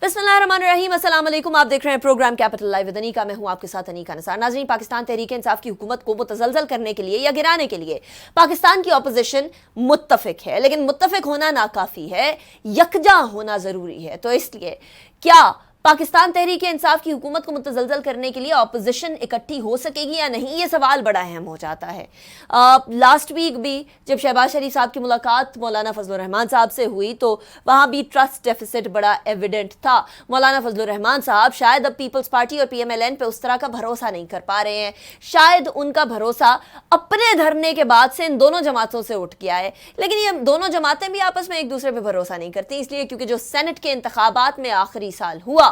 बिस्मिल्लाहिर्रहमानिर्रहीम, अस्सलाम वालेकुम। आप देख रहे हैं programme capital live with Anika. मैं हूं आपके साथ अनीका निसार। नाज़रीन, पाकिस्तान तहरीक इंसाफ की हुकूमत को मुतज़लज़ल करने के लिए या गिराने के लिए पाकिस्तान की अपोजिशन मुत्तफिक है, लेकिन मुत्तफिक होना नाकाफ़ी है, यकजा होना ज़रूरी है। तो इसलिए क्या पाकिस्तान तहरीक इंसाफ की हुकूमत को मुतज़लज़ल करने के लिए अपोजिशन इकट्ठी हो सकेगी या नहीं, ये सवाल बड़ा अहम हो जाता है। लास्ट वीक भी जब शहबाज शरीफ साहब की मुलाकात मौलाना फजलुर रहमान साहब से हुई तो वहाँ भी ट्रस्ट डेफिसिट बड़ा एविडेंट था। मौलाना फजलुर रहमान साहब शायद अब पीपल्स पार्टी और PMLN पे उस तरह का भरोसा नहीं कर पा रहे हैं। शायद उनका भरोसा अपने धरने के बाद से इन दोनों जमातों से उठ गया है, लेकिन ये दोनों जमातें भी आपस में एक दूसरे पर भरोसा नहीं करती, इसलिए क्योंकि जो सेनेट के इंतखाबात में आखिरी साल हुआ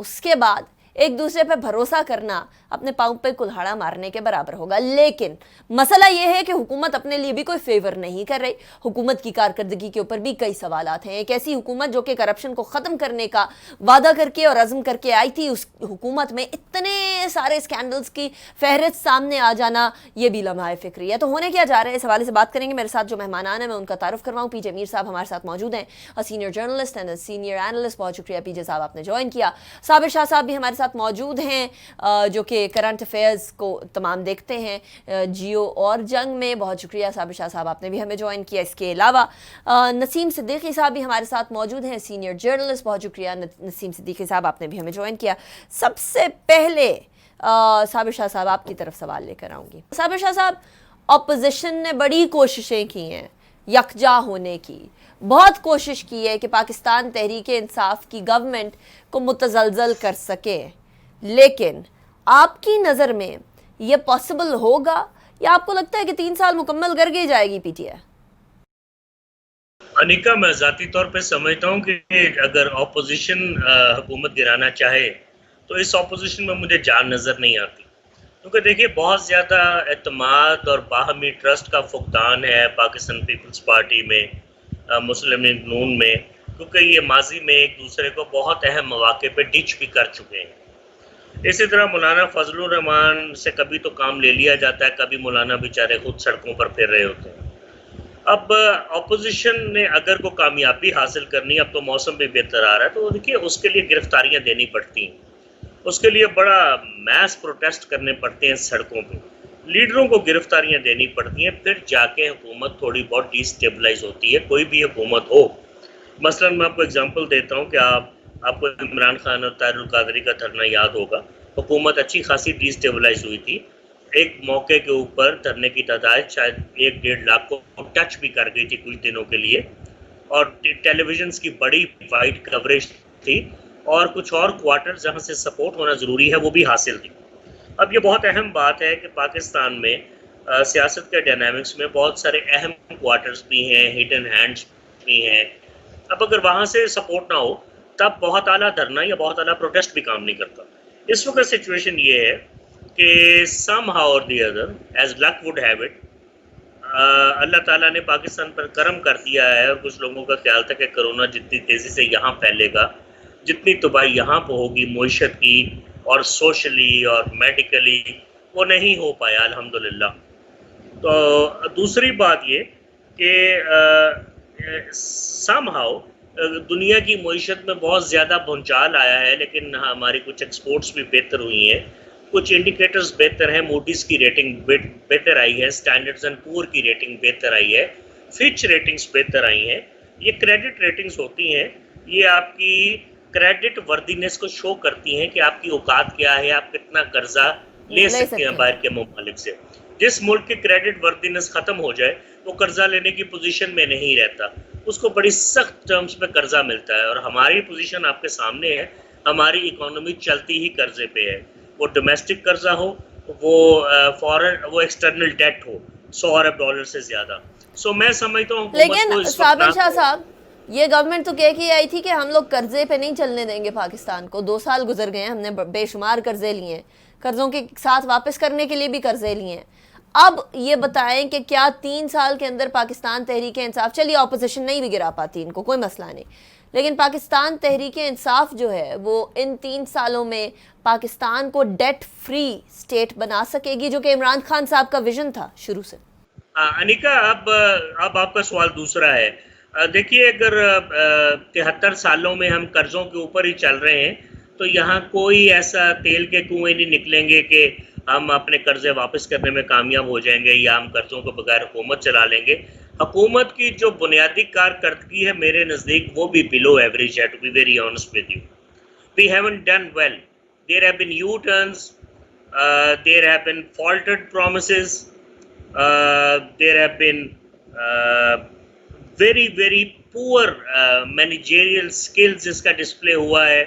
उसके बाद एक दूसरे पर भरोसा करना अपने पाँव पे कुल्हाड़ा मारने के बराबर होगा। लेकिन मसला यह है कि हुकूमत अपने लिए भी कोई फेवर नहीं कर रही। हुकूमत की कारकर्दगी के ऊपर भी कई सवालात हैं। एक ऐसी हुकूमत जो कि करप्शन को ख़त्म करने का वादा करके और अज़्म करके आई थी, उस हुकूमत में इतने सारे स्कैंडल्स की फहरिस्त सामने आ जाना, यह भी लम्हा फ़िक्री है। तो होने क्या जा रहा है, इस हवाले से बात करेंगे। मेरे साथ जो मेहमान है मैं उनका तारुफ करवाऊँ। PJ मीर साहब हमारे साथ मौजूद हैं, senior journalist and senior analyst. बहुत शुक्रिया PJ साहब, आपने ज्वाइन किया। साबिर शाह साहब भी हमारे साथ मौजूद हैं, जो कि करंट अफेयर्स को तमाम देखते हैं जियो और जंग में। बहुत शुक्रिया साबिर शाह साहब, आपने भी हमें ज्वाइन किया। इसके अलावा नसीम सिद्दीकी साहब भी हमारे साथ मौजूद हैं, सीनियर जर्नलिस्ट। बहुत शुक्रिया नसीम सिद्दीकी साहब, आपने भी हमें ज्वाइन किया। सबसे पहले साबिर शाह साहब आपकी तरफ सवाल लेकर आऊँगी। साबिर शाह साहब, अपोजिशन ने बड़ी कोशिशें की हैं यकजा होने की, बहुत कोशिश की है कि पाकिस्तान तहरीक इंसाफ की गवर्नमेंट को मुतज़लज़ल कर सके, लेकिन आपकी नज़र में यह पॉसिबल होगा या आपको लगता है कि 3 साल मुकम्मल करके जाएगी PTI? अनिका, मैं ज़ाती तौर पे समझता हूँ कि अगर ऑपोजिशन हुकूमत गिराना चाहे तो इस ऑपोजिशन में मुझे जान नज़र नहीं आती, क्योंकि देखिए बहुत ज़्यादा एतमाद और बाहमी ट्रस्ट का फुकदान है पाकिस्तान पीपल्स पार्टी में, मुस्लिम लीग नून में, क्योंकि ये माजी में एक दूसरे को बहुत अहम मौके पे डिच भी कर चुके हैं। इसी तरह मौलाना फजलुर रहमान से कभी तो काम ले लिया जाता है, कभी मौलाना बेचारे खुद सड़कों पर फिर रहे होते हैं। अब अपोजिशन ने अगर को कामयाबी हासिल करनी, अब तो मौसम भी बेहतर आ रहा है, तो देखिए उसके लिए गिरफ्तारियां देनी पड़ती हैं, उसके लिए बड़ा मैस प्रोटेस्ट करने पड़ते हैं सड़कों पे, लीडरों को गिरफ्तारियां देनी पड़ती हैं, फिर जाके हुकूमत थोड़ी बहुत डिस्टेबलाइज होती है, कोई भी हुकूमत हो। मसलन मैं आपको एग्जांपल देता हूं कि आपको इमरान खान और तारिक कादरी का धरना याद होगा। हुकूमत अच्छी खासी डिस्टेबलाइज हुई थी, एक मौके के ऊपर धरने की तादाद शायद 1-1.5 लाख को टच भी कर गई थी कुछ दिनों के लिए, और टेलीविजन की बड़ी वाइड कवरेज थी, और कुछ और क्वार्टर जहाँ से सपोर्ट होना ज़रूरी है वो भी हासिल थी। अब ये बहुत अहम बात है कि पाकिस्तान में सियासत के डायनामिक्स में बहुत सारे अहम क्वार्टर्स भी हैं, हिडन हैंड्स भी हैं। अब अगर वहाँ से सपोर्ट ना हो तब बहुत आला धरना या बहुत आला प्रोटेस्ट भी काम नहीं करता। इस वक्त सिचुएशन ये है कि somehow or the other, as luck would have it, अल्लाह ताला ने पाकिस्तान पर करम कर दिया है, और कुछ लोगों का ख्याल था कि कोरोना जितनी तेज़ी से यहाँ फैलेगा, जितनी तबाही यहाँ पर होगी मईशत की और सोशली और मेडिकली, वो नहीं हो पाया अल्हम्दुलिल्लाह। तो दूसरी बात ये कि somehow दुनिया की मईशत में बहुत ज़्यादा भूचाल आया है, लेकिन हमारी कुछ एक्सपोर्ट्स भी बेहतर हुई हैं, कुछ इंडिकेटर्स बेहतर हैं, मूडीज़ की रेटिंग बेहतर आई है, स्टैंडर्ड्स एंड पुअर की रेटिंग बेहतर आई है, फिच रेटिंग्स बेहतर आई हैं। ये क्रेडिट रेटिंग्स होती हैं, ये आपकी क्रेडिट वर्दीनेस को शो करती हैं कि आपकी औकात क्या है, आप कितना कर्जा ले सकते हैं बाहर के मुमालिक से। जिस मुल्क की क्रेडिट वर्दीनेस ख़त्म हो जाए वो कर्जा लेने की पोजीशन में नहीं रहता, उसको बड़ी सख्त टर्म्स पे कर्जा मिलता है, और हमारी पोजीशन आपके सामने है। हमारी इकोनॉमी चलती ही कर्जे पे है, वो डोमेस्टिक कर्जा हो, वो फॉरेन, वो एक्सटर्नल डेट हो, $100 अरब से ज़्यादा। सो मैं समझता हूँ, लेकिन साबिर शाह साहब, ये गवर्नमेंट तो कह के आई थी कि हम लोग कर्जे पे नहीं चलने देंगे पाकिस्तान को। 2 साल गुजर गए हैं, हमने बेशुमार कर्जे लिए हैं, कर्जों के साथ वापस करने के लिए भी कर्जे लिए हैं। अब ये बताएं कि क्या 3 साल के अंदर पाकिस्तान तहरीक इंसाफ, चलिए ऑपोजिशन नहीं भी गिरा पाती इनको, कोई मसला नहीं, लेकिन पाकिस्तान तहरीक इंसाफ जो है वो इन 3 सालों में पाकिस्तान को डेट फ्री स्टेट बना सकेगी, जो कि इमरान खान साहब का विजन था शुरू से? अनिका, अब आपका सवाल दूसरा है। देखिए, अगर 73 सालों में हम कर्ज़ों के ऊपर ही चल रहे हैं, तो यहाँ कोई ऐसा तेल के कुएँ नहीं निकलेंगे कि हम अपने कर्ज़े वापस करने में कामयाब हो जाएँगे या हम कर्ज़ों को बगैर हुकूमत चला लेंगे। हुकूमत की जो बुनियादी कारकर्दगी है मेरे नज़दीक वो भी बिलो एवरेज है, to be very honest with you. We haven't done well. There have been U-turns, there have been faltered promises, there have been very poor managerial skills जिसका डिस्प्ले हुआ है।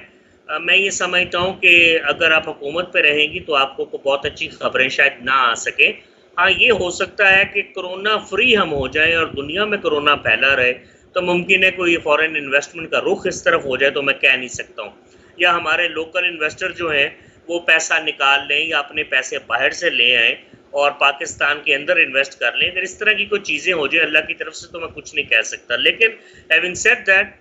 मैं ये समझता हूँ कि अगर आप हुकूमत पे रहेंगी तो आपको बहुत अच्छी खबरें शायद ना आ सके। हाँ, ये हो सकता है कि कोरोना फ्री हम हो जाएं और दुनिया में कोरोना फैला रहे, तो मुमकिन है कोई फॉरेन इन्वेस्टमेंट का रुख इस तरफ हो जाए, तो मैं कह नहीं सकता हूँ। या हमारे लोकल इन्वेस्टर जो हैं वो पैसा निकाल लें या अपने पैसे बाहर से ले आएँ और पाकिस्तान के अंदर इन्वेस्ट कर लें। अगर इस तरह की कोई चीज़ें हो जाए अल्लाह की तरफ से, तो मैं कुछ नहीं कह सकता। लेकिन having said that,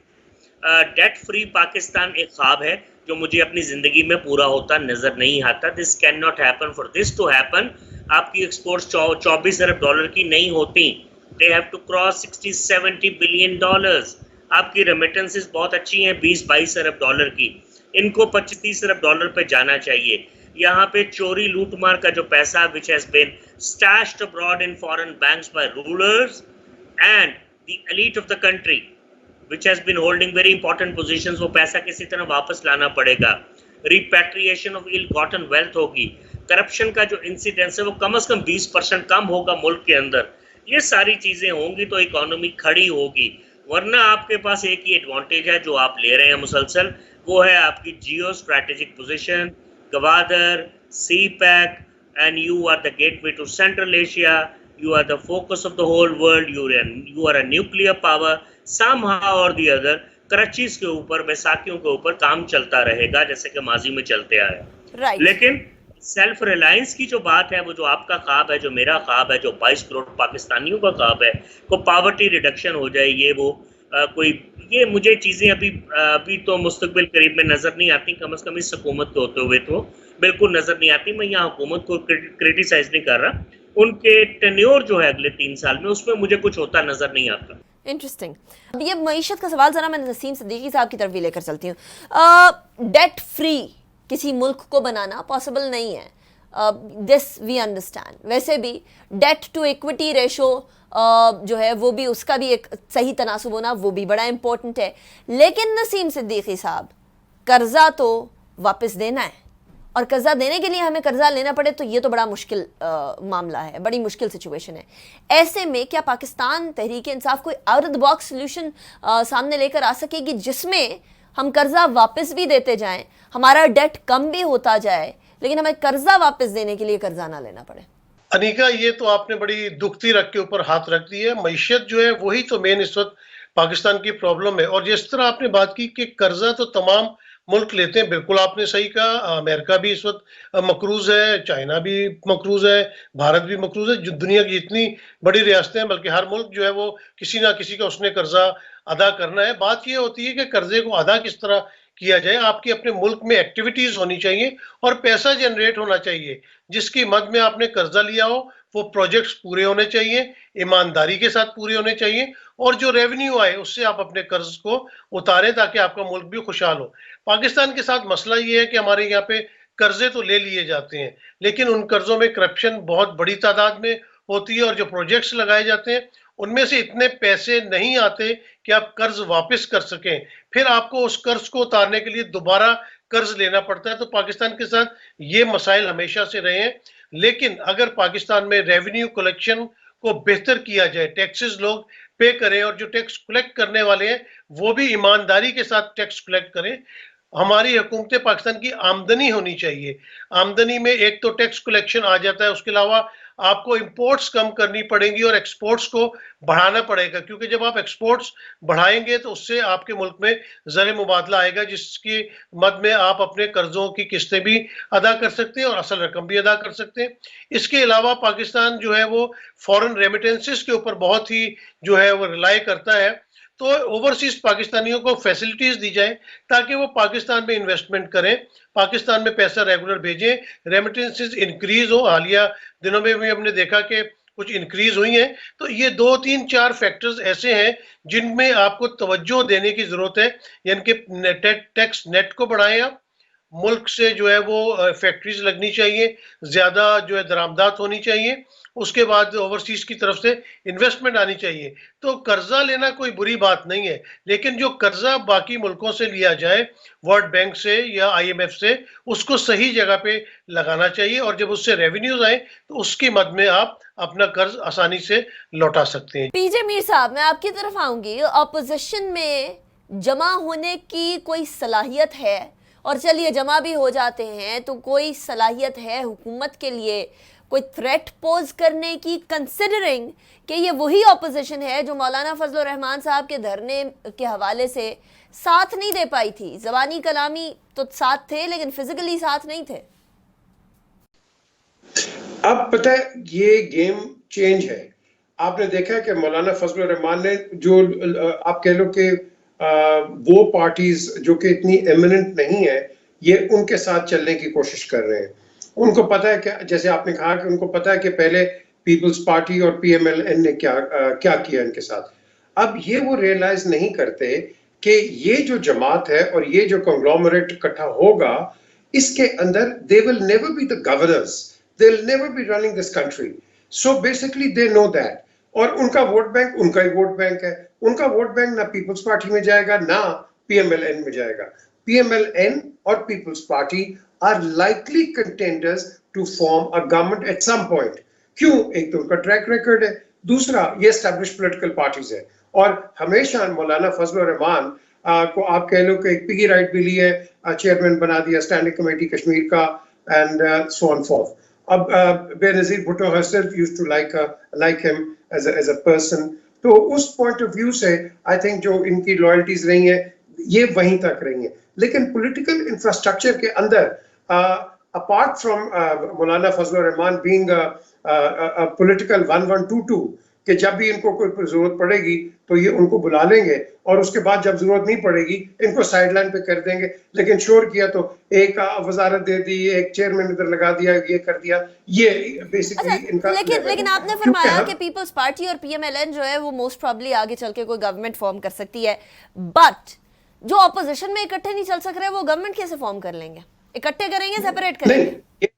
debt free Pakistan एक ख्वाब है जो मुझे अपनी ज़िंदगी में पूरा होता नज़र नहीं आता। This can not happen. For this to happen, आपकी एक्सपोर्ट्स 24 अरब डॉलर की नहीं होती। They have to cross 60-70 billion dollars. आपकी रेमिटेंसेस बहुत अच्छी हैं, 20-22 अरब डॉलर की। इनको 25-30 अरब डॉलर पे जाना चाहिए। यहाँ पे चोरी लूटमार का जो पैसा which has been stashed abroad in foreign banks by rulers and the elite of the country which has been holding very important positions, वो पैसा किसी तरह वापस लाना पड़ेगा। Repatriation of ill gotten wealth होगी। करप्शन का जो इंसिडेंस है वो कम से कम 20% कम होगा मुल्क के अंदर। ये सारी चीज़ें होंगी तो इकोनॉमी खड़ी होगी। वरना आपके पास एक ही एडवांटेज है जो आप ले रहे हैं मुसलसल, वो है आपकी geo strategic position, Gwadar, CPEC, and you are the gateway to central Asia, you are the focus of the whole world, you are a nuclear power, somehow or the other Karachi's के ऊपर, बैसाखियों के ऊपर काम चलता रहेगा जैसे कि माजी में चलते आया। राइट। लेकिन सेल्फ रिलायंस की जो बात है, वो जो आपका ख्वाब है, जो मेरा ख्वाब है, जो 22 करोड़ पाकिस्तानियों का ख्वाब है, को पावर्टी रिडक्शन हो जाए, ये वो कोई, ये मुझे चीज़ें अभी तो मुस्तकबिल करीब में नज़र नहीं आती। कम से कम इस हुकूमत के होते हुए तो बिल्कुल नज़र नहीं आती। मैं यहाँ हुकूमत को क्रिटिसाइज नहीं कर रहा, उनके टेन्योर जो है अगले 3 साल में, उसमें मुझे कुछ होता नजर नहीं आता। इंटरेस्टिंग। अब ये मईशत का सवाल जरा मैं नसीम सिद्दीकी साहब की तरफ भी लेकर चलती हूँ। डेट फ्री किसी मुल्क को बनाना पॉसिबल नहीं है, दिस वी अंडरस्टैंड। वैसे भी डेट टू इक्विटी रेशो जो है वो भी, उसका भी एक सही तनासुब होना वो भी बड़ा इंपॉर्टेंट है। लेकिन नसीम सिद्दीकी साहब, कर्जा तो वापस देना है, और कर्जा देने के लिए हमें कर्जा लेना पड़े तो ये तो बड़ा मुश्किल मामला है, बड़ी मुश्किल सिचुएशन है। ऐसे में क्या पाकिस्तान तहरीक इंसाफ कोई out of the box solution सामने लेकर आ सकेगी जिसमें हम कर्जा वापस भी देते जाएं, हमारा डेट कम भी होता जाए, लेकिन हमें कर्जा वापस देने के लिए कर्जा ना लेना पड़े? अनिका, ये तो आपने बड़ी दुखती रख के ऊपर हाथ रख दी है। मईशत जो है वही तो मेन इस वक्त पाकिस्तान की प्रॉब्लम है। और जिस तरह आपने बात की कि कर्जा तो तमाम मुल्क लेते हैं, बिल्कुल आपने सही कहा। अमेरिका भी इस वक्त मकरूज है, चाइना भी मकरूज है, भारत भी मकरूज है। जो दुनिया की जितनी बड़ी रियासतें हैं, बल्कि हर मुल्क जो है वो किसी ना किसी का उसने कर्जा अदा करना है। बात ये होती है कि कर्जे को अदा किस तरह किया जाए। आपकी अपने मुल्क में एक्टिविटीज होनी चाहिए और पैसा जनरेट होना चाहिए। जिसकी मद में आपने कर्जा लिया हो वो प्रोजेक्ट्स पूरे होने चाहिए, ईमानदारी के साथ पूरे होने चाहिए, और जो रेवेन्यू आए उससे आप अपने कर्ज को उतारें ताकि आपका मुल्क भी खुशहाल हो। पाकिस्तान के साथ मसला ये है कि हमारे यहाँ पे कर्जे तो ले लिए जाते हैं, लेकिन उन कर्जों में करप्शन बहुत बड़ी तादाद में होती है, और जो प्रोजेक्ट्स लगाए जाते हैं उनमें से इतने पैसे नहीं आते कि आप कर्ज वापस कर सकें। फिर आपको उस कर्ज को उतारने के लिए दोबारा कर्ज लेना पड़ता है। तो पाकिस्तान के साथ ये मसाइल हमेशा से रहे हैं। लेकिन अगर पाकिस्तान में रेवेन्यू कलेक्शन को बेहतर किया जाए, टैक्सेस लोग पे करें, और जो टैक्स कलेक्ट करने वाले हैं वो भी ईमानदारी के साथ टैक्स कलेक्ट करें। हमारी हुकूमत पाकिस्तान की आमदनी होनी चाहिए। आमदनी में एक तो टैक्स कलेक्शन आ जाता है, उसके अलावा आपको इंपोर्ट्स कम करनी पड़ेंगी और एक्सपोर्ट्स को बढ़ाना पड़ेगा, क्योंकि जब आप एक्सपोर्ट्स बढ़ाएंगे तो उससे आपके मुल्क में ज़र मुबादला आएगा, जिसकी मद में आप अपने कर्जों की किस्तें भी अदा कर सकते हैं और असल रकम भी अदा कर सकते हैं। इसके अलावा पाकिस्तान जो है वो फॉरेन रेमिटेंसेस के ऊपर बहुत ही जो है वो रिलाई करता है। तो ओवरसीज पाकिस्तानियों को फैसिलिटीज दी जाए ताकि वो पाकिस्तान में इन्वेस्टमेंट करें, पाकिस्तान में पैसा रेगुलर भेजें, रेमिटेंसेस इंक्रीज हो। हालिया दिनों में भी हमने देखा कि कुछ इंक्रीज हुई हैं। तो ये 2-3-4 फैक्टर्स ऐसे हैं जिनमें आपको तवज्जो देने की जरूरत है। यानी कि टैक्स नेट को बढ़ाएं आप, मुल्क से जो है वो फैक्ट्रीज लगनी चाहिए, ज्यादा जो है दरामदात होनी चाहिए, उसके बाद ओवरसीज की तरफ से इन्वेस्टमेंट आनी चाहिए। तो कर्जा लेना कोई बुरी बात नहीं है, लेकिन जो कर्जा बाकी मुल्कों से लिया जाए वर्ल्ड बैंक से या आईएमएफ से, उसको सही जगह पे लगाना चाहिए, और जब उससे रेवेन्यूज आए तो उसकी मद में आप अपना कर्ज आसानी से लौटा सकते हैं। पीजे मीर साहब, मैं आपकी तरफ आऊंगी। ऑपोजिशन में जमा होने की कोई सलाहियत है? और चलिए जमा भी हो जाते हैं तो कोई सलाहियत है हुकूमत के लिए कोई थ्रेट पोज करने की, कंसिडरिंग कि ये वही ऑपोजिशन है जो मौलाना फजलुर रहमान साहब के धरने के हवाले से साथ नहीं दे पाई थी? जबानी कलामी तो साथ थे लेकिन फिजिकली साथ नहीं थे। अब पता है ये गेम चेंज है। आपने देखा है कि मौलाना फजलुर रहमान ने जो आप कह लो कि वो पार्टीज जो कि इतनी एमिनेंट नहीं है, ये उनके साथ चलने की कोशिश कर रहे हैं। उनको पता है कि जैसे आपने कहा कि उनको पता है कि पहले पीपल्स पार्टी और पीएमएलएन ने क्या किया इनके साथ। अब ये वो रियलाइज नहीं करते कि ये जो जमात है और ये जो कंग्लोमरेट इकट्ठा होगा, इसके अंदर they will never be the governors, they will never be running this country. So basically they know that. और उनका वोट बैंक उनका ही वोट बैंक है। उनका वोट बैंक ना पीपल्स पार्टी में जाएगा ना पीएमएलएन में जाएगा। पीएमएलएन और People's Party are likely contenders to form a government at some point. क्यों? एक तो उनका ट्रैक रिकॉर्ड है, दूसरा ये एस्टैब्लिश पॉलिटिकल पार्टीज है। और हमेशा मौलाना फजलुर रहमान को आप कह लो कि एक पिगी राइट भी ली है, चेयरमैन बना दिया स्टैंडिंग कमेटी कश्मीर का, एंड सो ऑन फोर्थ। अब Benazir Bhutto herself used to like him as a person। तो उस पॉइंट ऑफ व्यू से आई थिंक जो इनकी लॉयल्टीज रही हैं ये वहीं तक रही हैं। लेकिन पॉलिटिकल इंफ्रास्ट्रक्चर के अंदर apart from Maulana Fazlur Rahman being political 1122 कि जब भी इनको कोई जरूरत पड़ेगी तो ये उनको बुला लेंगे और उसके बाद जब जरूरत नहीं पड़ेगी इनको साइडलाइन पे कर देंगे। लेकिन शोर किया तो एक वजारत दे दी, एक चेयरमैन इधर लगा दिया, ये कर दिया। ये बेसिकली इनका लेकिन आपने फरमाया कि पीपल्स पार्टी और पीएमएलएन जो है वो मोस्ट प्रॉब्ली आगे चल के कोई गवर्नमेंट फॉर्म कर सकती है, बट जो ऑपोजिशन में इकट्ठे नहीं चल सक रहे वो गवर्नमेंट कैसे फॉर्म कर लेंगे? इकट्ठे करेंगे, सेपरेट करेंगे?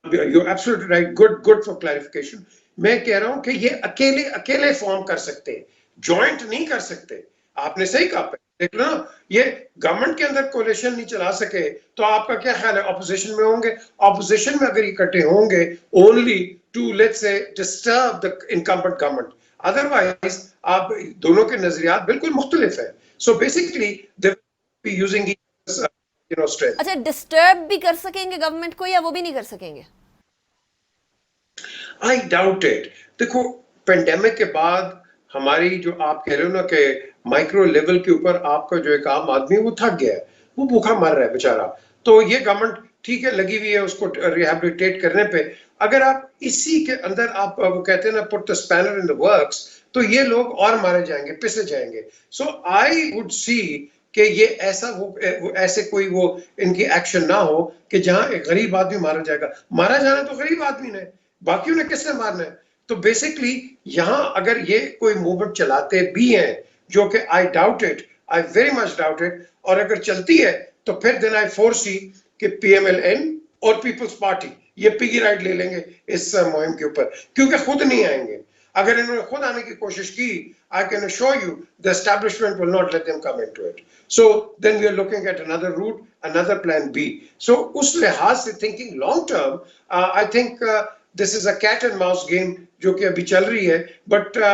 You're absolutely right. Good for clarification. मैं कह रहा हूं कि ये अकेले फॉर्म कर सकते हैं, जॉइंट नहीं कर सकते। आपने सही कहा, देख लो ना, ये गवर्नमेंट के अंदर कोalition नहीं चला सके तो आपका क्या ख्याल है ऑपोजिशन में होंगे? ऑपोजिशन में अगर इकट्ठे होंगे only to let's say disturb the incumbent government, otherwise आप दोनों के नजरियात बिल्कुल मुख्तलिफ है। So basically they will be using strength. अच्छा, डिस्टर्ब भी कर सकेंगे गवर्नमेंट को या वो भी नहीं कर सकेंगे? I doubt it. देखो, पेंडेमिक के बाद हमारी जो आप कह रहे हो ना कि माइक्रो लेवल के ऊपर आपका जो एक आम आदमी वो थक गया है, वो भूखा मर रहा है बेचारा। तो ये गवर्नमेंट ठीक है लगी हुई है उसको रिहैबिलिटेट करने पे। अगर आप इसी के अंदर आप वो कहते हैं ना put the spanner in the works, तो ये लोग और मारे जाएंगे, पिसे जाएंगे। सो आई वुड सी कि ये ऐसे कोई वो इनकी एक्शन ना हो कि जहां एक गरीब आदमी मारा जाएगा। मारा जाना तो गरीब आदमी ने, बाकियों ने किसने मारना है? तो बेसिकली यहां अगर ये कोई मूवमेंट चलाते भी हैं, जो कि I doubt it, I very much doubt it, और अगर चलती है तो फिर देन आई फोरसी कि पीएमएलएन और पीपल्स पार्टी ये पिगी राइड ले लेंगे इस मुहिम के ऊपर, क्योंकि खुद नहीं आएंगे। अगर इन्होंने खुद आने की कोशिश की, I can assure you the establishment will not let them come into it. So then we are looking at another route, another plan B. So उस लिहाज से thinking long term, I think this is a cat and mouse game जो कि अभी चल रही है, but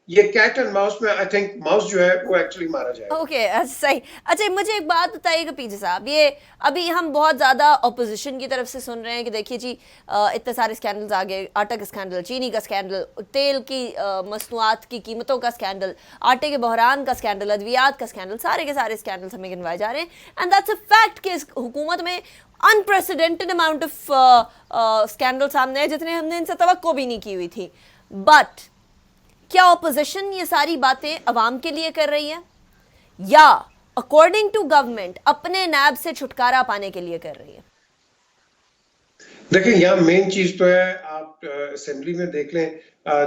ये कैट एंड माउस में आई थिंक माउस जो है वो एक्चुअली मारा जाएगा। ओके, सही। अच्छा, मुझे एक बात बताइएगा पीजे साहब, ये अभी हम बहुत ज़्यादा ऑपोजिशन की तरफ से सुन रहे हैं कि देखिए जी इतने सारे स्कैंडल्स आ गए, आटा का स्कैंडल, चीनी का स्कैंडल, तेल की मसनूआत की कीमतों का स्कैंडल, आटे के बहरान का स्कैंडल, अद्वियात का स्कैंडल, सारे के सारे स्कैंडल्स हमें गिनवाए जा रहे हैं। एंड दैट्स अ फैक्ट कि इस हुकूमत में अनप्रेसिडेंटेड अमाउंट ऑफ स्कैंडल सामने है जितने हमने इनसे तवक्को भी नहीं की हुई थी। बट क्या ऑपोजिशन ये सारी बातें अवाम के लिए कर रही है या अकॉर्डिंग टू गवर्नमेंट अपने नैब से छुटकारा पाने के लिए कर रही है? देखिए यहाँ मेन चीज तो है, आप असेंबली में देख लें,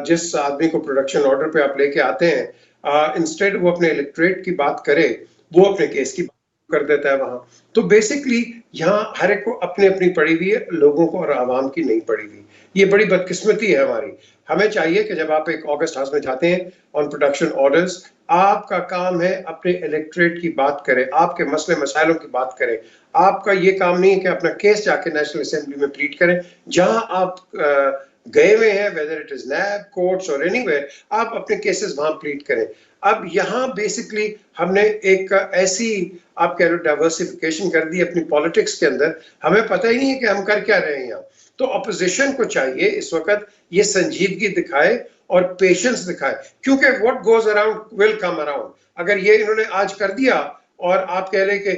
जिस आदमी को प्रोडक्शन ऑर्डर पे आप लेके आते हैं, इंस्टेड वो अपने इलेक्टोरेट की बात करे, वो अपने केस की बात कर देता है वहां। तो बेसिकली यहाँ हर एक को अपनी अपनी पड़ी हुई है, लोगों को और आवाम की नहीं पड़ी हुई। ये बड़ी बदकिस्मती है हमारी। हमें चाहिए कि जब आप एक ऑगस्ट हाउस में जाते हैं ऑन प्रोडक्शन ऑर्डर्स, आपका काम है अपने इलेक्टोरेट की बात करें, आपके मसले मसाइलों की बात करें। आपका ये काम नहीं है कि अपना केस जाके नेशनल असेंबली में प्लीट करें। जहां आप गए हुए हैं, whether it is NAB, courts और एनीवेयर, आप अपने केसेस वहां प्लीट करें। अब यहाँ बेसिकली हमने एक ऐसी, आप कह रहे हो, डाइवर्सिफिकेशन कर दी अपनी पॉलिटिक्स के अंदर, हमें पता ही नहीं है कि हम कर क्या रहे हैं यहाँ। तो अपोजिशन को चाहिए इस वक्त ये संजीदगी दिखाए और पेशेंस दिखाए, क्योंकि what goes around will come around. अगर ये इन्होंने आज कर दिया और आप कह रहे कि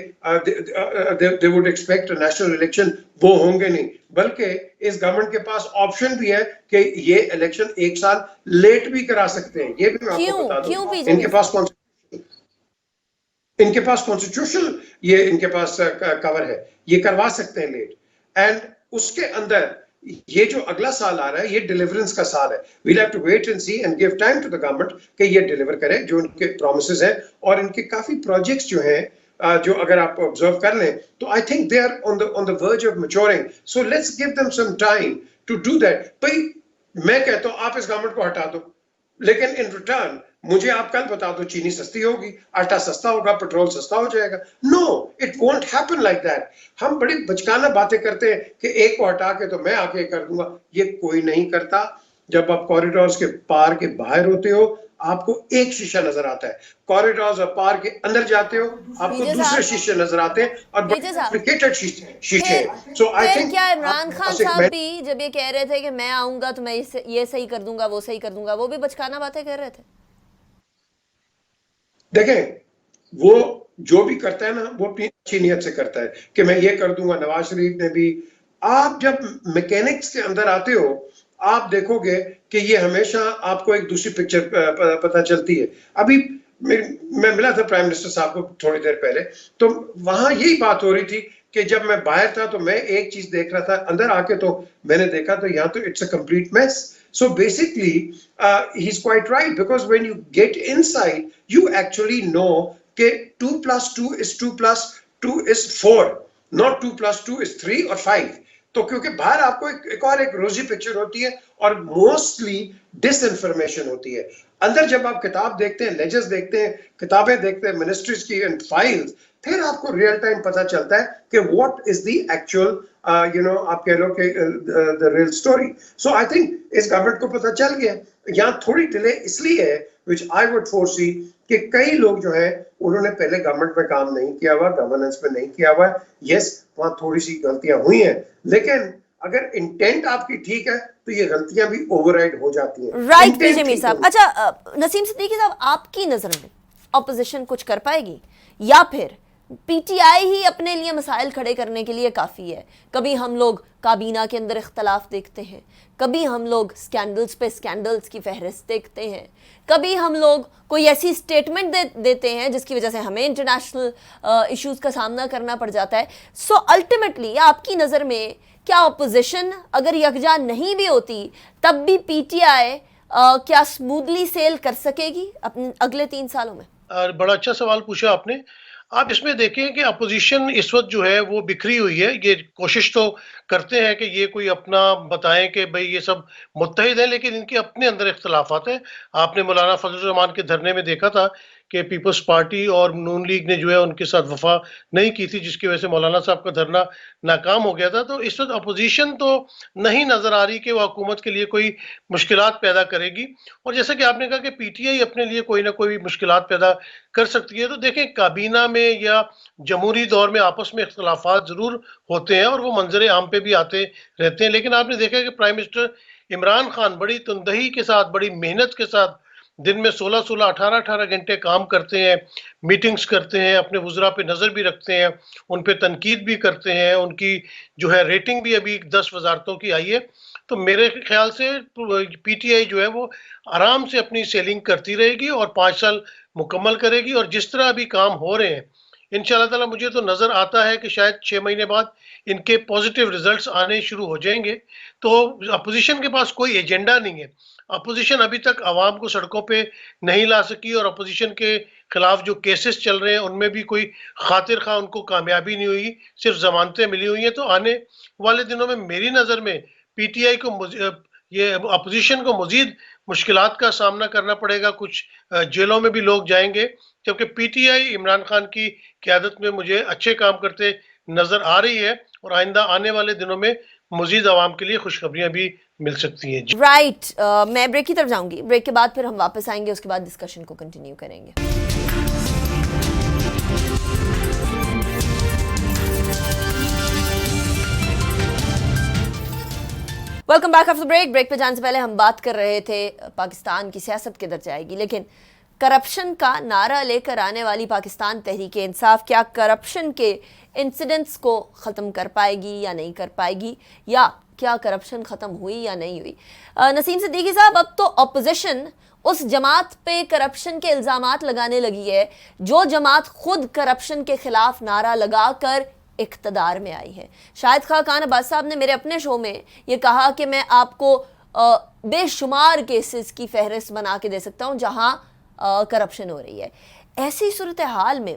they would expect national election, वो होंगे नहीं, बल्कि इस गवर्नमेंट के पास ऑप्शन भी है कि ये इलेक्शन एक साल लेट भी करा सकते हैं। ये भी मैं आपको बता दूं, इनके पास कॉन्स्टिट्यूशनल ये इनके पास कवर है, ये करवा सकते हैं लेट। एंड उसके अंदर ये जो अगला साल आ रहा है, ये डिलीवरेंस का साल है। We'll have to wait and see and give time to the government कि ये डिलीवर करे जो इनके प्रोमिसेस हैं। और इनके काफी प्रोजेक्ट्स जो हैं, जो अगर आप ऑब्जर्व कर लें, तो I think they are on the verge of maturing. So let's give them some time to do that. भाई मैं कहता हूं आप इस गवर्नमेंट को हटा दो, लेकिन इन रिटर्न मुझे आप कल बता दो चीनी सस्ती होगी, आटा सस्ता होगा, पेट्रोल सस्ता हो जाएगा। No, it won't happen like that. हम बड़ी बचकाना बातें करते हैं कि एक को हटा के तो मैं आके कर दूंगा, ये कोई नहीं करता। जब आप कॉरिडोर्स के पार के बाहर होते हो, आपको एक शीशा नजर आता है, कॉरिडोर्स और पार के अंदर जाते हो, आपको दूसरे शीशे नजर आते हैं और कॉम्प्लिकेटेड शीशे। सो आई थिंक क्या इमरान खान साहब भी जब ये कह रहे थे कि मैं आऊंगा तो मैं ये सही कर दूंगा, वो सही कर दूंगा, वो भी बचकाना बातें कर रहे थे? देखें, वो जो भी करता है ना, वो अपनी अच्छी नीयत से करता है कि मैं ये कर दूंगा। नवाज शरीफ ने भी, आप जब मैकेनिक्स के अंदर आते हो, आप देखोगे कि ये हमेशा आपको एक दूसरी पिक्चर पता चलती है। अभी मैं मिला था प्राइम मिनिस्टर साहब को थोड़ी देर पहले, तो वहां यही बात हो रही थी कि जब मैं बाहर था तो मैं एक चीज देख रहा था, अंदर आके तो मैंने देखा तो यहाँ तो it's a complete mess. So basically, he's quite right, because when you get inside, you actually know that 2 plus 2 is 2 plus 2 is 4, not 2 plus 2 is 3 or 5. तो क्योंकि बाहर आपको एक रोजी पिक्चर होती है और मोस्टली डिसइंफॉर्मेशन होती है। अंदर जब आप किताब देखते हैं, लेजर्स देखते हैं, किताबें देखते हैं मिनिस्ट्रीज की एंड फाइल्स, फिर आपको रियल टाइम पता चलता है कि व्हाट इज द एक्चुअल आप कह लो कि the real story. So I think इस गवर्नमेंट को पता चल गया। यहाँ थोड़ी डिले इसलिए है, विच आई वुड फोरसी, कि कई लोग जो है उन्होंने पहले गवर्नमेंट में काम नहीं किया हुआ, गवर्नेंस में नहीं किया हुआ। यस, वहां थोड़ी सी गलतियां हुई हैं, लेकिन अगर इंटेंट आपकी ठीक है तो ये गलतियां भी ओवरराइड हो जाती हैं। राइट पीजे मीर साहब। अच्छा नसीम सिद्दीकी साहब, आपकी नजर में ऑपोजिशन कुछ कर पाएगी या फिर पीटीआई ही अपने लिए मसाइल खड़े करने के लिए काफ़ी है? कभी हम लोग काबीना के अंदर इख्तलाफ देखते हैं, कभी हम लोग स्कैंडल्स पे स्कैंडल्स की फहरिस्त देखते हैं, कभी हम लोग कोई ऐसी स्टेटमेंट देते हैं जिसकी वजह से हमें इंटरनेशनल इश्यूज़ का सामना करना पड़ जाता है। सो अल्टीमेटली आपकी नज़र में क्या ऑपोजिशन अगर यकजा नहीं भी होती तब भी पीटीआई क्या स्मूथली सेल कर सकेगी अपने अगले 3 सालों में? बड़ा अच्छा सवाल पूछा आपने। आप इसमें देखें कि अपोजिशन इस वक्त जो है वो बिखरी हुई है। ये कोशिश तो करते हैं कि ये कोई अपना बताएं कि भाई ये सब मुत्तहिद है, लेकिन इनके अपने अंदर इख्तलाफात हैं। आपने मौलाना फजल रहमान के धरने में देखा था कि पीपल्स पार्टी और नून लीग ने जो है उनके साथ वफा नहीं की थी, जिसकी वजह से मौलाना साहब का धरना नाकाम हो गया था। तो इस वक्त अपोजिशन तो नहीं नजर आ रही कि वो हुकूमत के लिए कोई मुश्किलात पैदा करेगी। और जैसा कि आपने कहा कि पीटीआई अपने लिए कोई ना कोई मुश्किलात पैदा कर सकती है, तो देखें काबीना में या जमहूरी दौर में आपस में इख्तलाफात जरूर होते हैं और वो मंजर आम पे भी आते रहते हैं। लेकिन आपने देखा कि प्राइम मिनिस्टर इमरान खान बड़ी तंदही के साथ, बड़ी मेहनत के साथ दिन में 16-16, 18-18 घंटे काम करते हैं, मीटिंग्स करते हैं, अपने वुज़रा पे नज़र भी रखते हैं, उन पे तनकीद भी करते हैं। उनकी जो है रेटिंग भी अभी 10 वजारतों की आई है। तो मेरे ख्याल से पीटीआई जो है वो आराम से अपनी सेलिंग करती रहेगी और 5 साल मुकम्मल करेगी। और जिस तरह अभी काम हो रहे हैं, इंशाल्लाह ताला मुझे तो नज़र आता है कि शायद 6 महीने बाद इनके पॉजिटिव रिजल्ट्स आने शुरू हो जाएंगे। तो अपोजिशन के पास कोई एजेंडा नहीं है। अपोजिशन अभी तक आवाम को सड़कों पे नहीं ला सकी और अपोजिशन के खिलाफ जो केसेस चल रहे हैं उनमें भी कोई खातिर खा उनको कामयाबी नहीं हुई, सिर्फ जमानतें मिली हुई हैं। तो आने वाले दिनों में मेरी नज़र में पीटीआई को ये अपोजिशन को मजीद मुश्किलात का सामना करना पड़ेगा। कुछ जेलों में भी लोग जाएंगे, जबकि पीटीआई इमरान खान की क़यादत में मुझे अच्छे काम करते नजर आ रही है और आइंदा आने वाले दिनों में मजीद आवाम के लिए खुशखबरियां भी मिल सकती हैं। राइट, मैं ब्रेक की तरफ जाऊंगी, ब्रेक के बाद फिर हम वापस आएंगे, उसके बाद डिस्कशन को कंटिन्यू करेंगे। Welcome back after break. Break पे जाने से पहले हम बात कर रहे थे पाकिस्तान की सियासत किधर जाएगी, लेकिन करप्शन का नारा लेकर आने वाली पाकिस्तान तहरीक इंसाफ क्या करप्शन के इंसिडेंट्स को ख़त्म कर पाएगी या नहीं कर पाएगी, या क्या करप्शन ख़त्म हुई या नहीं हुई? नसीम सिद्दीकी साहब, अब तो अपोजिशन उस जमात पे करप्शन के इल्ज़ामात लगाने लगी है जो जमात खुद करप्शन के खिलाफ नारा लगाकर इक़्तिदार में आई है। शाहिद खान अब्बास साहब ने मेरे अपने शो में ये कहा कि मैं आपको बेशुमार केसेस की फहरिस्त बना के दे सकता हूँ जहाँ करप्शन हो रही है। ऐसी सूरत हाल में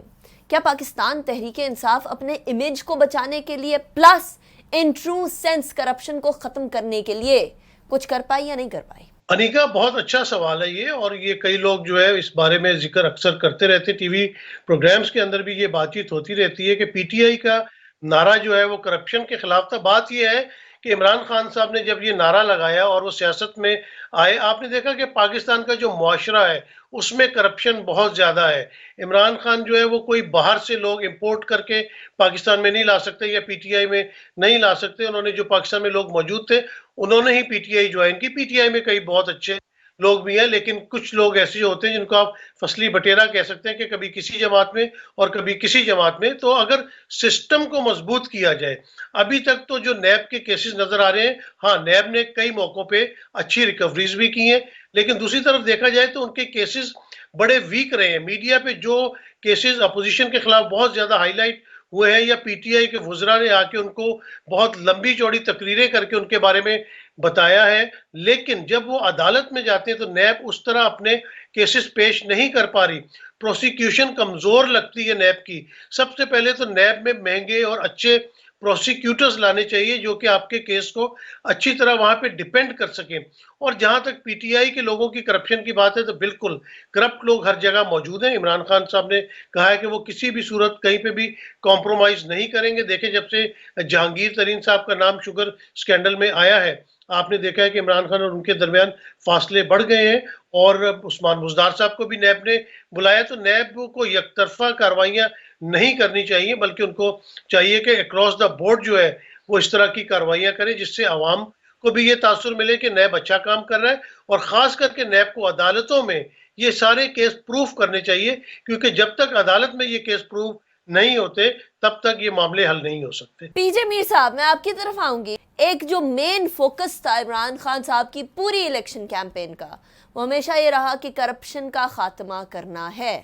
क्या पाकिस्तान तहरीक इंसाफ अपने इमेज को बचाने के लिए plus in true sense corruption को ख़त्म करने के लिए कुछ कर पाई या नहीं कर पाई? अनिका, बहुत अच्छा सवाल है ये, और ये कई लोग जो है इस बारे में जिक्र अक्सर करते रहते, टीवी प्रोग्राम्स के अंदर भी ये बातचीत होती रहती है कि पीटीआई का नारा जो है वो करप्शन के खिलाफ था। बात ये है कि इमरान खान साहब ने जब ये नारा लगाया और वो सियासत में आए, आपने देखा कि पाकिस्तान का जो मुआशरा है उसमें करप्शन बहुत ज़्यादा है। इमरान खान जो है वो कोई बाहर से लोग इंपोर्ट करके पाकिस्तान में नहीं ला सकते या पीटीआई में नहीं ला सकते। उन्होंने जो पाकिस्तान में लोग मौजूद थे उन्होंने ही पीटीआई ज्वाइन की। पीटीआई में कई बहुत अच्छे लोग भी हैं, लेकिन कुछ लोग ऐसे होते हैं जिनको आप फसली बटेरा कह सकते हैं कि कभी किसी जमात में और कभी किसी जमात में। तो अगर सिस्टम को मजबूत किया जाए, अभी तक तो जो नैब के केसेस नजर आ रहे हैं, हाँ नैब ने कई मौकों पे अच्छी रिकवरीज भी की हैं, लेकिन दूसरी तरफ देखा जाए तो उनके केसेस बड़े वीक रहे हैं। मीडिया पे जो केसेस अपोजिशन के खिलाफ बहुत ज्यादा हाईलाइट हुए हैं या पीटीआई के वुज़रा ने आके उनको बहुत लंबी चौड़ी तकरीरें करके उनके बारे में बताया है, लेकिन जब वो अदालत में जाते हैं तो नैब उस तरह अपने केसेस पेश नहीं कर पा रही। प्रोसिक्यूशन कमजोर लगती है नैब की। सबसे पहले तो नैब में महंगे और अच्छे प्रोसिक्यूटर्स लाने चाहिए जो कि आपके केस को अच्छी तरह वहां पे डिपेंड कर सकें। और जहां तक पीटीआई के लोगों की करप्शन की बात है तो बिल्कुल करप्ट लोग हर जगह मौजूद हैं। इमरान खान साहब ने कहा है कि वो किसी भी सूरत कहीं पे भी कॉम्प्रोमाइज नहीं करेंगे। देखें, जब से जहांगीर तरीन साहब का नाम शुगर स्कैंडल में आया है, आपने देखा है कि इमरान खान और उनके दरमियान फासले बढ़ गए हैं। और उस्मान बुज़दार साहब को भी नैब ने बुलाया। तो नैब को यकतरफा कार्रवाइयां नहीं करनी चाहिए, बल्कि उनको चाहिए कि अक्रॉस द बोर्ड जो है वो इस तरह की कार्रवाइयां करे जिससे आवाम को भी ये तासुर मिले कि नैब अच्छा काम कर रहा है। और खास करके नैब को अदालतों में ये सारे केस प्रूफ करने चाहिए, क्योंकि जब तक अदालत में ये केस प्रूफ नहीं होते तब तक ये मामले हल नहीं हो सकते। पीजे मीर साहब, मैं आपकी तरफ आऊंगी। एक जो मेन फोकस था इमरान खान साहब की पूरी इलेक्शन कैंपेन का, वो हमेशा ये रहा कि करप्शन का खात्मा करना है।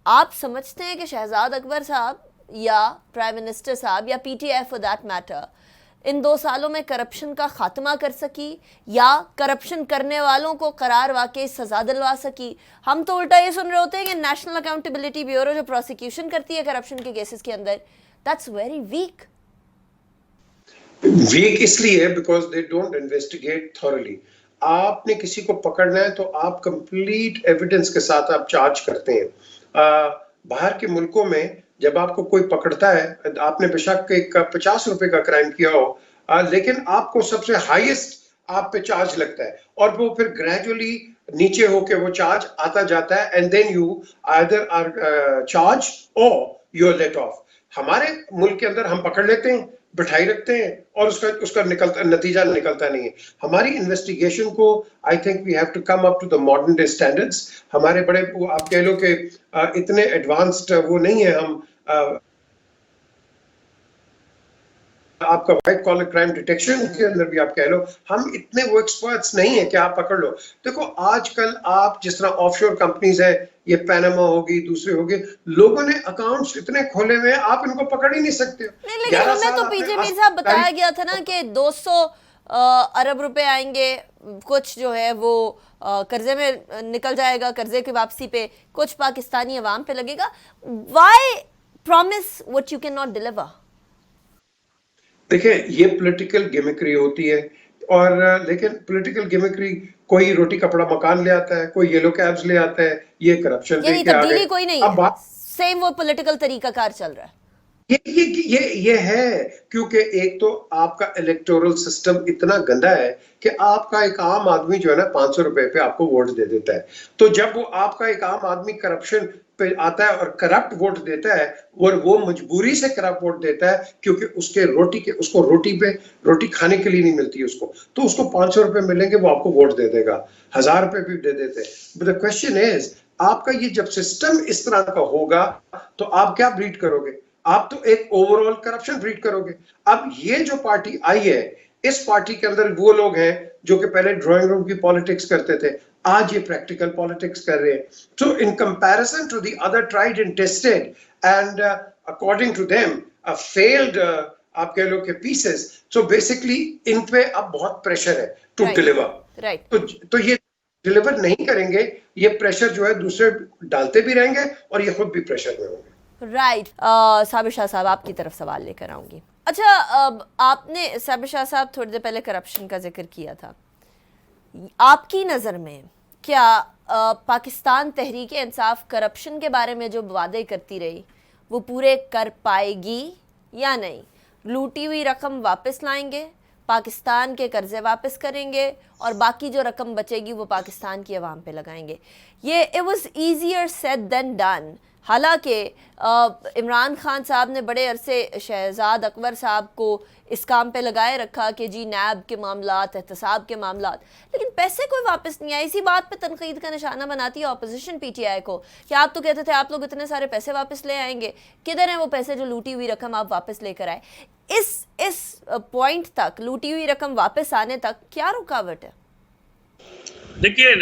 आप समझते हैं कि शहजाद अकबर साहब या प्राइम मिनिस्टर साहब या PTI for that matter in 2 सालों में करप्शन का खात्मा कर सकी या करप्शन करने वालों को करार वाकई सजा दिलवा सकी? हम तो उल्टा ये सुन रहे होते हैं कि नेशनल अकाउंटेबिलिटी ब्यूरो जो प्रोसिक्यूशन करती है करप्शन के केसेस के अंदर, दैट्स वेरी वीक। वीक इसलिए because they don't investigate thoroughly. आपने किसी को पकड़ना है तो आप कंप्लीट एविडेंस के साथ आप चार्ज करते हैं। बाहर के मुल्कों में जब आपको कोई पकड़ता है, आपने बेशक एक 50 रुपए का क्राइम किया हो, लेकिन आपको सबसे हाईएस्ट आप पे चार्ज लगता है और वो फिर ग्रेजुअली नीचे होके वो चार्ज आता जाता है and then you either are charge और यू आर लेट ऑफ। हमारे मुल्क के अंदर हम पकड़ लेते हैं, बिठाई रखते हैं और उसका नतीजा निकलता नहीं है। हमारी इन्वेस्टिगेशन को I think we have to come up to the modern day standards. हमारे बड़े आप कह लो कि इतने एडवांस्ड वो नहीं है हम। आपका व्हाइट कॉलर क्राइम डिटेक्शन के अंदर भी आप कह लो हम इतने वो एक्सपर्ट्स नहीं है कि आप पकड़ लो। देखो आजकल आप जिस तरह ऑफशोर कंपनीज है, ये पैनामा होगी, दूसरे होगी, लोगों ने अकाउंट्स इतने खोले हुए हैं, आप इनको पकड़ ही नहीं सकते। नहीं, लेकिन हमें तो पीजे मीर साहब बताया गया था ना कि 200 अरब रुपए आएंगे, कुछ जो है वो कर्जे में निकल जाएगा, कर्जे की वापसी पे कुछ पाकिस्तानी अवाम पे लगेगा। Why promise what you can not deliver? देखिए, ये पॉलिटिकल गिमिक्री होती है, और लेकिन पॉलिटिकल गिमिक्री, कोई रोटी कपड़ा मकान ले आता है, कोई येलो कैब्स ले आता है, ये करप्शन यानी लेके आ तब्दीली गए। कोई नहीं अब है, बात सेम वो पॉलिटिकल तरीकाकार चल रहा है। ये है, क्योंकि एक तो आपका इलेक्टोरल सिस्टम इतना गंदा है कि आपका एक आम आदमी जो है ना 500 रुपए पे आपको वोट दे देता है। तो जब वो आपका एक आम आदमी करप्शन पे आता है और करप्ट वोट देता है, और वो मजबूरी से करप्ट वोट देता है क्योंकि उसको रोटी खाने के लिए नहीं मिलती उसको, तो उसको 500 रुपए मिलेंगे, वो आपको वोट दे देगा, 1000 रुपए भी दे देते हैं। बट द क्वेश्चन इज, आपका ये जब सिस्टम इस तरह का होगा तो आप क्या ब्रीड करोगे? आप तो एक ओवरऑल करप्शन ब्रीड करोगे। अब ये जो पार्टी आई है, इस पार्टी के अंदर वो लोग हैं जो कि पहले ड्राइंग रूम की पॉलिटिक्स करते थे, आज ये प्रैक्टिकल पॉलिटिक्स कर रहे हैं। So in comparison to the other tried and tested and according to them failed, आप कह लो कि पीसेस, सो बेसिकली इन पे अब बहुत प्रेशर है टू डिलीवर। राइट। तो ये डिलीवर नहीं करेंगे, ये प्रेशर जो है दूसरे डालते भी रहेंगे और ये खुद भी प्रेशर में होंगे। राइट। साबिर शाह साहब, आपकी तरफ सवाल लेकर आऊंगी। अच्छा, आपने साबिर शाह साहब थोड़ी देर पहले करप्शन का जिक्र किया था, आपकी नज़र में क्या पाकिस्तान तहरीक इंसाफ करप्शन के बारे में जो वादे करती रही वो पूरे कर पाएगी या नहीं? लूटी हुई रकम वापस लाएंगे, पाकिस्तान के कर्जे वापस करेंगे और बाकी जो रकम बचेगी वो पाकिस्तान की आवाम पे लगाएंगे। ये it was easier said than done. हालांकि इमरान खान साहब ने बड़े अरसे शहजाद अकबर साहब को इस काम पे लगाए रखा कि जी नैब के मामलात, एहतसाब के मामलात, लेकिन पैसे कोई वापस नहीं आए। इसी बात पे तनकीद का निशाना बनाती है अपोजिशन पीटीआई को कि आप तो कहते थे आप लोग इतने सारे पैसे वापस ले आएंगे, किधर हैं वो पैसे जो लूटी हुई रकम आप वापस लेकर आए? इस पॉइंट तक, लूटी हुई रकम वापस आने तक क्या रुकावट है? देखिए,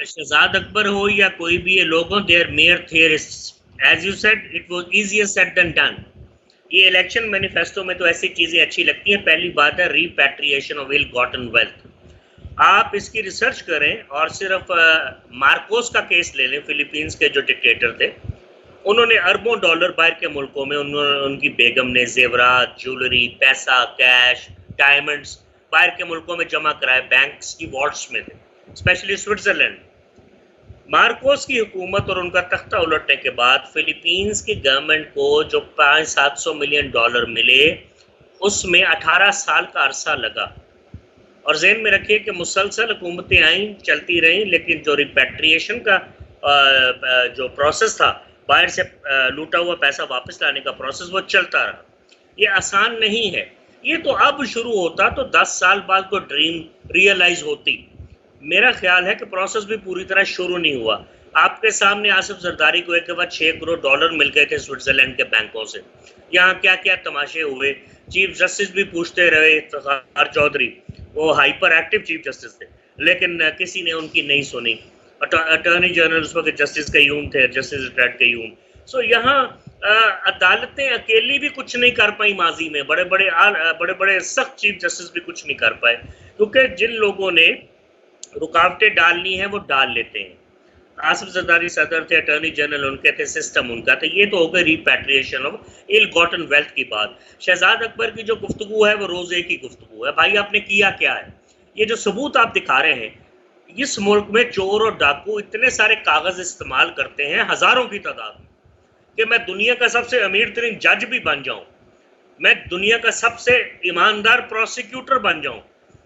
शहजाद अकबर हो या कोई भी, ये लोगों they are mere theorists. As you said, it was easier said than done. ये इलेक्शन मैनिफेस्टो में तो ऐसी चीजें अच्छी लगती हैं। पहली बात है repatriation of ill gotten wealth. आप इसकी रिसर्च करें और सिर्फ मार्कोस का केस ले लें, फिलीपींस के जो डिक्टेटर थे, उन्होंने अरबों डॉलर बाहर के मुल्कों में, उनकी बेगम ने जेवरात, ज्वेलरी, पैसा, कैश, डायमंड्स बाहर के मुल्कों में जमा कराए, बैंक्स की वॉल्ट्स में थे, स्पेशली स्विट्जरलैंड। मार्कोस की हुकूमत और उनका तख्ता उलटने के बाद फिलीपींस की गवर्नमेंट को जो 500-700 मिलियन डॉलर मिले, उसमें 18 साल का अरसा लगा। और ज़हन में रखिए कि मुसलसल हुकूमतें आईं, चलती रहीं, लेकिन जो रिपैट्रिएशन का जो प्रोसेस था, बाहर से लूटा हुआ पैसा वापस लाने का प्रोसेस, वो चलता रहा। ये आसान नहीं है। ये तो अब शुरू होता तो 10 साल बाद को ड्रीम रियलाइज होती। मेरा ख्याल है कि प्रोसेस भी पूरी तरह शुरू नहीं हुआ। आपके सामने आसिफ जरदारी को एक दफ़ा 6 करोड़ डॉलर मिल गए थे स्विट्जरलैंड के बैंकों से। यहाँ क्या क्या तमाशे हुए। चीफ जस्टिस भी पूछते रहे, इफ्तिखार चौधरी, वो हाइपर एक्टिव चीफ जस्टिस थे, लेकिन किसी ने उनकी नहीं सुनी। अटॉर्नी जनरल उस वक्त जस्टिस कयूम थे, जस्टिस रिटायर्ड कयूम। सो यहाँ अदालतें अकेली भी कुछ नहीं कर पाई माजी में। बड़े बड़े सख्त चीफ जस्टिस भी कुछ नहीं कर पाए, क्योंकि जिन लोगों ने रुकावटें डालनी है वो डाल लेते हैं। आसिफ जरदारी सदर थे, अटॉर्नी जनरल उनके थे, सिस्टम उनका था। ये तो हो गई repatriation of ill gotten wealth की बात। शहजाद अकबर की जो गुफ्तगू है वो रोज़े की गुफ्तगू है। भाई आपने किया क्या है? ये जो सबूत आप दिखा रहे हैं, इस मुल्क में चोर और डाकू इतने सारे कागज इस्तेमाल करते हैं, हजारों की तादाद में, कि मैं दुनिया का सबसे अमीर तरीन जज भी बन जाऊं, मैं दुनिया का सबसे ईमानदार प्रोसिक्यूटर बन जाऊं,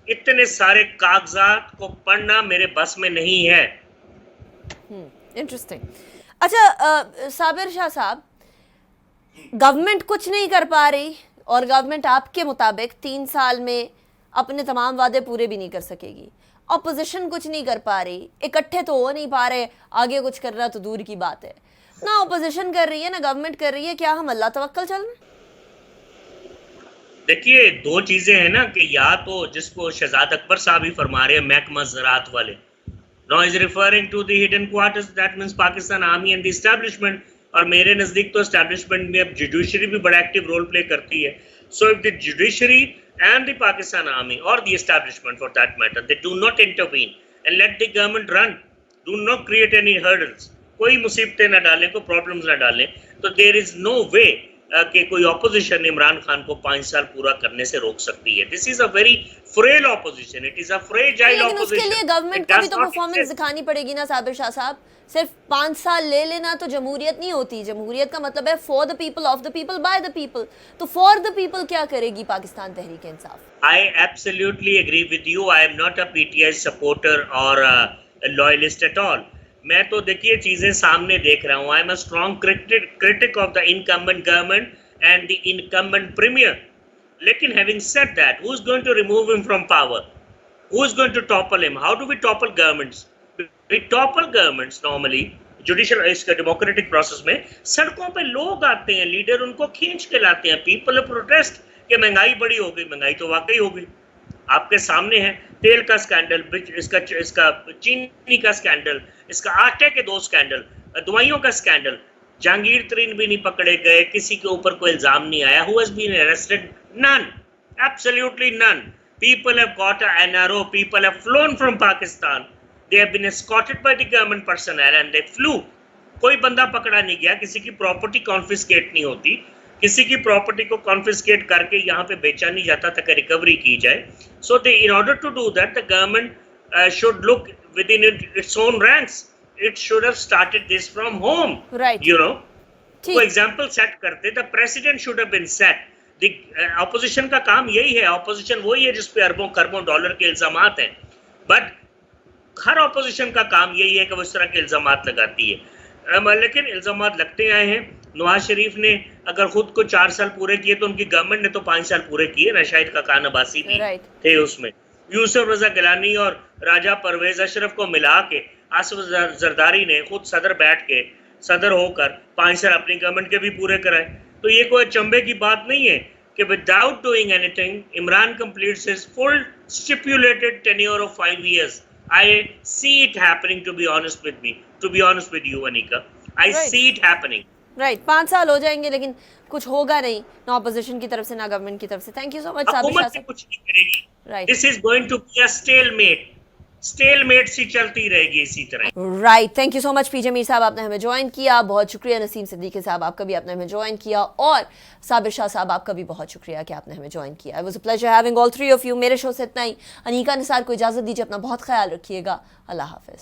इतने सारे कागजात को पढ़ना मेरे बस में नहीं है। इंटरेस्टिंग। अच्छा, साबिर शाह साहब, गवर्नमेंट कुछ नहीं कर पा रही और गवर्नमेंट आपके मुताबिक 3 साल में अपने तमाम वादे पूरे भी नहीं कर सकेगी। ऑपोजिशन कुछ नहीं कर पा रही, इकट्ठे तो हो नहीं पा रहे, आगे कुछ करना तो दूर की बात है। ना ऑपोजिशन कर रही है, ना गवर्नमेंट कर रही है। क्या हम अल्लाह तवक्कल चल रहे हैं? देखिए, 2 चीजें हैं ना, कि या तो जिसको शहजाद अकबर साहब ही फरमा रहे हैं, महकमा ज़राअत वाले, Now he's referring to the hidden quarters, that means Pakistan Army and the establishment. और मेरे नजदीक तो establishment में अब judiciary भी बड़ा active role play करती है. So if the judiciary and the Pakistan Army or the establishment for that matter, they do not intervene and let the government run, do not create any hurdles, कोई मुसीबतें ना डालें, कोई problems ना डालें, तो there is no way कि कोई opposition इमरान खान को 5 साल पूरा करने से रोक सकती है. This is a very frail opposition. It is a fragile लेकिन opposition. उसके लिए गवर्नमेंट It को भी does तो not परफॉर्मेंस exist. दिखानी पड़ेगी ना साबिर शाह साहब. सिर्फ 5 साल ले लेना तो जमहूरियत नहीं होती. जमहूरियत का मतलब है for the people, of the people, by the people. तो फॉर द पीपल क्या करेगी Pakistan Tehreek Insaf? I absolutely agree with you. I am not a PTI supporter or a loyalist at all. मैं तो देखिए चीजें सामने देख रहा हूँ. I am a strong critic of the incumbent government and the incumbent premier. लेकिन having said that, who is going to remove him from power? Who is going to topple him? How do we topple governments? We topple governments normally. Judicial इसका democratic process में सड़कों पे लोग आते हैं, leader उनको खींच के लाते हैं. पीपल प्रोटेस्ट कि महंगाई बड़ी हो गई. महंगाई तो वाकई हो गई, आपके सामने है. तेल का स्कैंडल, इसका चीनी का स्कैंडल, इसका आटे के 2 स्कैंडल, दवाइयों का स्कैंडल. जहांगीर तरीन भी नहीं पकड़े गए, किसी के ऊपर कोई इल्जाम नहीं आया. Who has been arrested? None. Absolutely none. People have got an NRO. People have flown from Pakistan. They have been escorted by the government personnel and they flew. कोई बंदा पकड़ा नहीं गया. किसी की प्रॉपर्टी कॉन्फिस्केट नहीं होती. किसी की प्रॉपर्टी को कॉन्फिस्केट करके यहाँ पे बेचा नहीं जाता तक रिकवरी की जाए. So in order to do that, the government should look within its own ranks. It should have started this from home. Right. You know. ठीक. वो एग्जाम्पल सेट करते. The president should have been set. The opposition का काम यही है. opposition वही है जिसपे अरबों खरबों डॉलर के इल्जामात हैं. But हर ऑपोजिशन का काम यही है कि वो इस तरह के इल्जामात लगाती है. लेकिन इल्जामात लगते आए हैं. नवाज शरीफ ने अगर खुद को 4 साल पूरे किए तो उनकी गवर्नमेंट ने तो 5 साल पूरे किए ना. शाहिद खाकान अब्बासी भी थे उसमें. यूसुफ रजा गिलानी और राजा परवेज अशरफ को मिला के आसिफ जरदारी ने खुद सदर होकर 5 साल अपनी गवर्नमेंट के भी पूरे कराए. तो ये कोई चंबे की बात नहीं है कि without doing anything Imran completes his full stipulated tenure of 5 years. I see it happening, to be honest with you, Anika. I see it happening. Right. 5 साल हो जाएंगे लेकिन कुछ होगा नहीं, ना ऑपोजिशन की तरफ से ना गवर्नमेंट की तरफ से. Thank you so much Sabir Shah हुकूमत साहब. कुछ नहीं करेगी. Right. This is going to be a stalemate सी चलती रहेगी इसी तरह. Right. Thank you so much PJ Mir साहब, आपने हमें ज्वाइन किया. बहुत शुक्रिया नसीम सिद्दीकी साहब, आपका भी आपने हमें ज्वाइन किया. और साबिर शाह साहब, आपका भी बहुत शुक्रिया कि आपने हमें ज्वाइन किया. It was a pleasure having all 3 of you. मेरे शो से इतना ही. अनीका निसार को इजाजत दीजिए. अपना बहुत ख्याल रखिएगा. अल्लाह हाफिज.